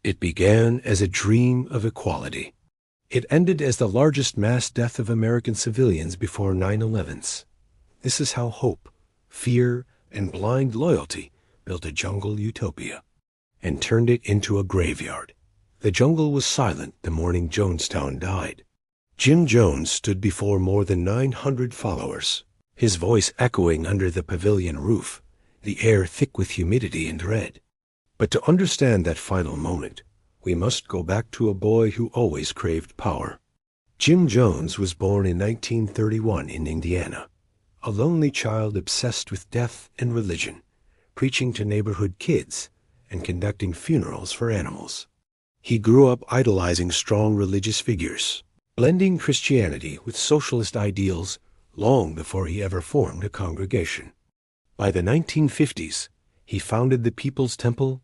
It began as a dream of equality. It ended as the largest mass death of American civilians before 9/11s. This is how hope, fear, and blind loyalty built a jungle utopia and turned it into a graveyard. The jungle was silent the morning Jonestown died. Jim Jones stood before more than 900 followers, his voice echoing under the pavilion roof, the air thick with humidity and dread. But to understand that final moment, we must go back to a boy who always craved power. Jim Jones was born in 1931 in Indiana, a lonely child obsessed with death and religion, preaching to neighborhood kids and conducting funerals for animals. He grew up idolizing strong religious figures, blending Christianity with socialist ideals long before he ever formed a congregation. By the 1950s, he founded the People's Temple,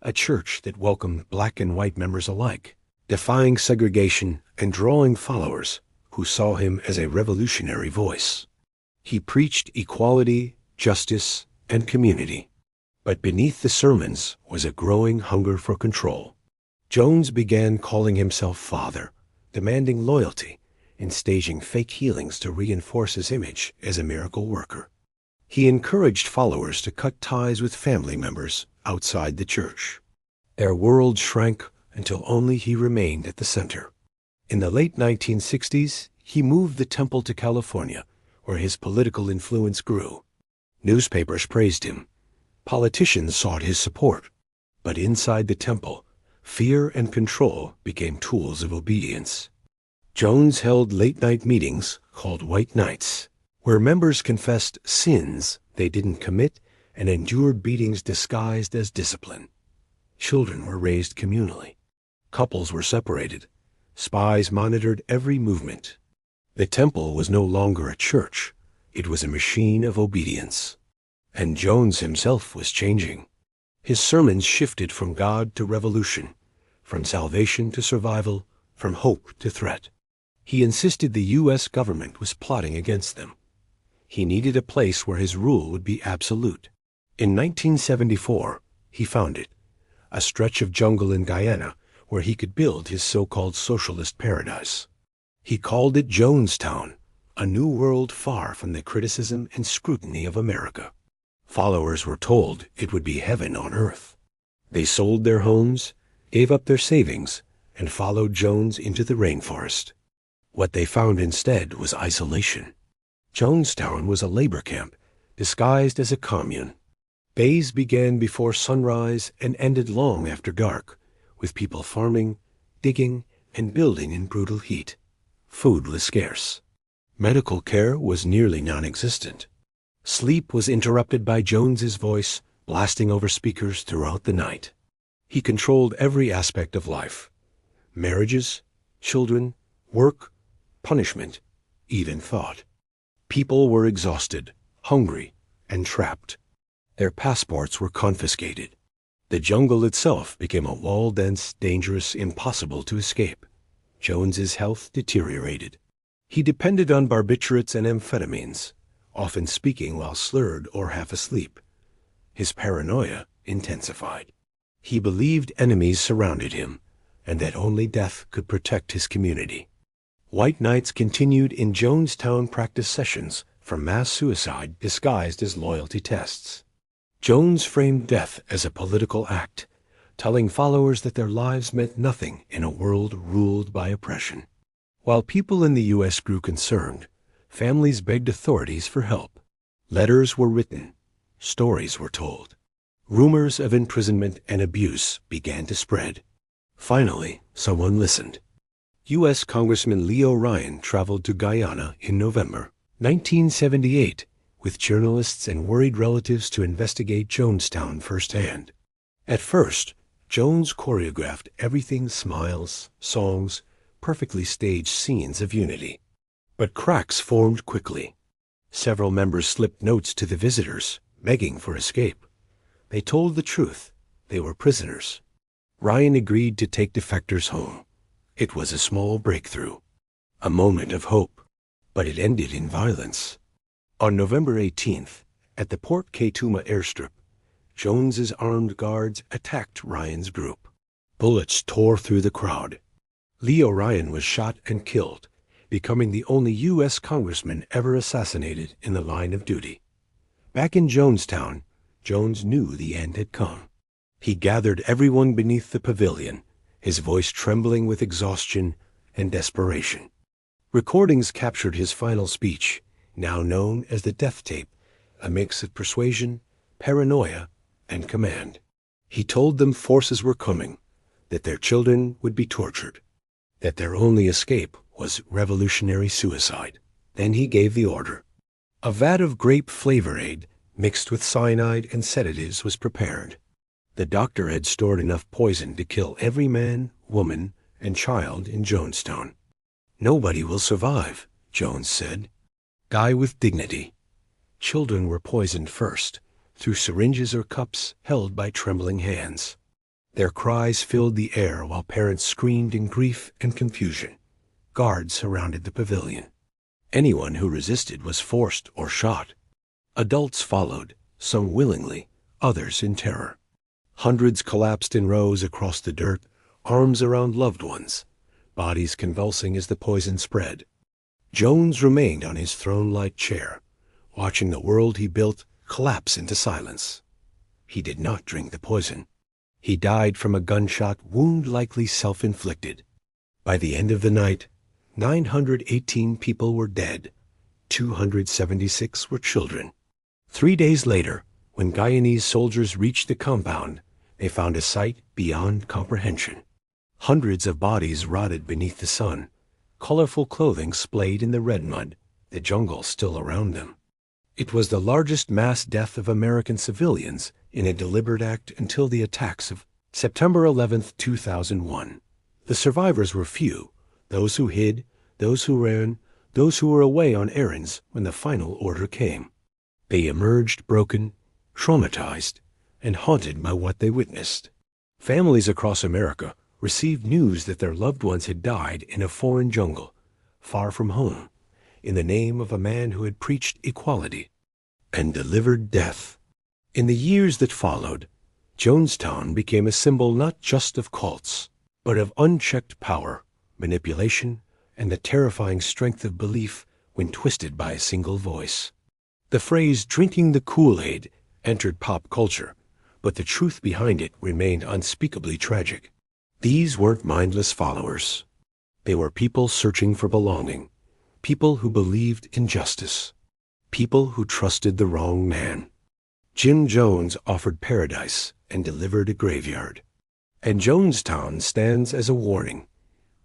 a church that welcomed black and white members alike, defying segregation and drawing followers who saw him as a revolutionary voice. He preached equality, justice, and community. But beneath the sermons was a growing hunger for control. Jones began calling himself Father, demanding loyalty, and staging fake healings to reinforce his image as a miracle worker. He encouraged followers to cut ties with family members outside the church. Their world shrank until only he remained at the center. In the late 1960s, he moved the temple to California, where his political influence grew. Newspapers praised him. Politicians sought his support. But inside the temple, fear and control became tools of obedience. Jones held late-night meetings called White Nights, where members confessed sins they didn't commit and endured beatings disguised as discipline. Children were raised communally. Couples were separated. Spies monitored every movement. The temple was no longer a church. It was a machine of obedience. And Jones himself was changing. His sermons shifted from God to revolution, from salvation to survival, from hope to threat. He insisted the U.S. government was plotting against them. He needed a place where his rule would be absolute. In 1974, he founded a stretch of jungle in Guyana where he could build his so-called socialist paradise. He called it Jonestown, a new world far from the criticism and scrutiny of America. Followers were told it would be heaven on earth. They sold their homes, gave up their savings, and followed Jones into the rainforest. What they found instead was isolation. Jonestown was a labor camp, disguised as a commune. Days began before sunrise and ended long after dark, with people farming, digging, and building in brutal heat. Food was scarce. Medical care was nearly non-existent. Sleep was interrupted by Jones's voice blasting over speakers throughout the night. He controlled every aspect of life: marriages, children, work, punishment, even thought. People were exhausted, hungry, and trapped. Their passports were confiscated. The jungle itself became a wall-dense, dangerous, impossible to escape. Jones's health deteriorated. He depended on barbiturates and amphetamines, often speaking while slurred or half asleep. His paranoia intensified. He believed enemies surrounded him, and that only death could protect his community. White Nights continued in Jonestown practice sessions for mass suicide disguised as loyalty tests. Jones framed death as a political act, telling followers that their lives meant nothing in a world ruled by oppression. While people in the U.S. grew concerned, families begged authorities for help. Letters were written. Stories were told. Rumors of imprisonment and abuse began to spread. Finally, someone listened. U.S. Congressman Leo Ryan traveled to Guyana in November 1978 with journalists and worried relatives to investigate Jonestown firsthand. At first, Jones choreographed everything: smiles, songs, perfectly staged scenes of unity. But cracks formed quickly. Several members slipped notes to the visitors, begging for escape. They told the truth. They were prisoners. Ryan agreed to take defectors home. It was a small breakthrough, a moment of hope, but it ended in violence. On November 18th, at the Port Kaituma airstrip, Jones's armed guards attacked Ryan's group. Bullets tore through the crowd. Leo Ryan was shot and killed, becoming the only U.S. congressman ever assassinated in the line of duty. Back in Jonestown, Jones knew the end had come. He gathered everyone beneath the pavilion, his voice trembling with exhaustion and desperation. Recordings captured his final speech, now known as the death tape, a mix of persuasion, paranoia, and command. He told them forces were coming, that their children would be tortured, that their only escape was revolutionary suicide. Then he gave the order. A vat of grape flavor aid mixed with cyanide and sedatives was prepared. The doctor had stored enough poison to kill every man, woman, and child in Jonestown. "Nobody will survive," Jones said. Die with dignity. Children were poisoned first, through syringes or cups held by trembling hands. Their cries filled the air while parents screamed in grief and confusion. Guards surrounded the pavilion. Anyone who resisted was forced or shot. Adults followed, some willingly, others in terror. Hundreds collapsed in rows across the dirt, arms around loved ones, bodies convulsing as the poison spread. Jones remained on his throne-like chair, watching the world he built collapse into silence. He did not drink the poison. He died from a gunshot wound likely self-inflicted. By the end of the night, 918 people were dead. 276 were children. 3 days later, when Guyanese soldiers reached the compound, they found a sight beyond comprehension. Hundreds of bodies rotted beneath the sun, colorful clothing splayed in the red mud, the jungle still around them. It was the largest mass death of American civilians in a deliberate act until the attacks of September 11, 2001. The survivors were few, those who hid, those who ran, those who were away on errands when the final order came. They emerged broken, traumatized, and haunted by what they witnessed. Families across America received news that their loved ones had died in a foreign jungle, far from home, in the name of a man who had preached equality and delivered death. In the years that followed, Jonestown became a symbol not just of cults, but of unchecked power, manipulation, and the terrifying strength of belief when twisted by a single voice. The phrase "drinking the Kool-Aid" entered pop culture, but the truth behind it remained unspeakably tragic. These weren't mindless followers. They were people searching for belonging, people who believed in justice, people who trusted the wrong man. Jim Jones offered paradise and delivered a graveyard. And Jonestown stands as a warning.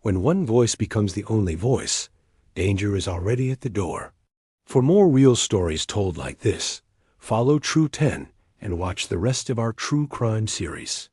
When one voice becomes the only voice, danger is already at the door. For more real stories told like this, follow True 10 and watch the rest of our true crime series.